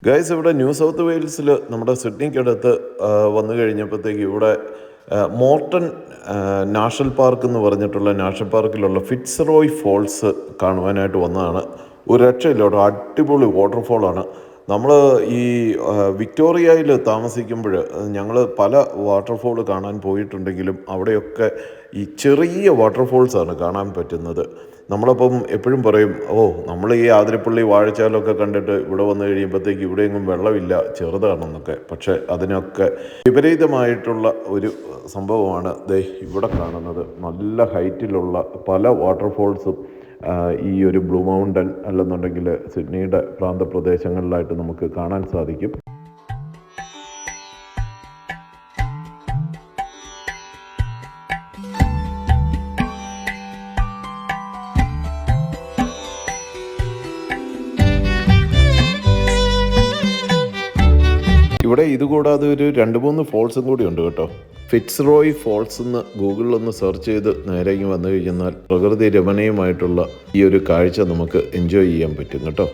Guys, ഇവിടെ new south വെയിൽസിൽ നമ്മുടെ സിഡ്നിക്കടുത്ത് വന്നു കഴിഞ്ഞപ്പോഴത്തേക്ക് ഇവിടെ മോർട്ടൺ നാഷണൽ പാർക്ക് എന്ന് പറഞ്ഞിട്ടുള്ള നാഷണൽ പാർക്കിലുള്ള ഫിറ്റ്സ്റോയ് ഫോൾസ് കാണുവാനായിട്ട് വന്നതാണ്. ഒരു രക്ഷയില്ല, ഒരു അടിപൊളി വാട്ടർഫോളാണ്. നമ്മൾ ഈ വിക്ടോറിയയിൽ താമസിക്കുമ്പോൾ ഞങ്ങൾ പല വാട്ടർഫോൾ കാണാൻ പോയിട്ടുണ്ടെങ്കിലും അവിടെയൊക്കെ ഈ ചെറിയ വാട്ടർഫോൾസാണ് കാണാൻ പറ്റുന്നത്. നമ്മളപ്പം എപ്പോഴും പറയും, നമ്മൾ ഈ ആതിരപ്പള്ളി വാഴച്ചാലൊക്കെ കണ്ടിട്ട് ഇവിടെ വന്നു കഴിയുമ്പോഴത്തേക്ക് ഇവിടെയെങ്ങും വെള്ളമില്ല, ചെറുതാണെന്നൊക്കെ. പക്ഷേ അതിനൊക്കെ വിപരീതമായിട്ടുള്ള ഒരു സംഭവമാണ് ദേ ഇവിടെ കാണുന്നത്. നല്ല ഹൈറ്റിലുള്ള പല വാട്ടർഫോൾസും ഈ ഒരു ബ്ലൂ മൗണ്ടൻ അല്ലെന്നുണ്ടെങ്കിൽ സിഡ്നിയുടെ പ്രാന്തപ്രദേശങ്ങളിലായിട്ട് നമുക്ക് കാണാൻ സാധിക്കും. ഇവിടെ ഇതുകൂടാതെ ഒരു 2-3 ഫോൾസും കൂടി ഉണ്ട് കേട്ടോ. ഫിറ്റ്സ്റോയ് ഫോൾസ് എന്ന് ഗൂഗിളിലൊന്ന് സെർച്ച് ചെയ്ത് നേരെ വന്നു കഴിഞ്ഞാൽ പ്രകൃതി രമണീയമായിട്ടുള്ള ഈ ഒരു കാഴ്ച നമുക്ക് എൻജോയ് ചെയ്യാൻ പറ്റും കേട്ടോ.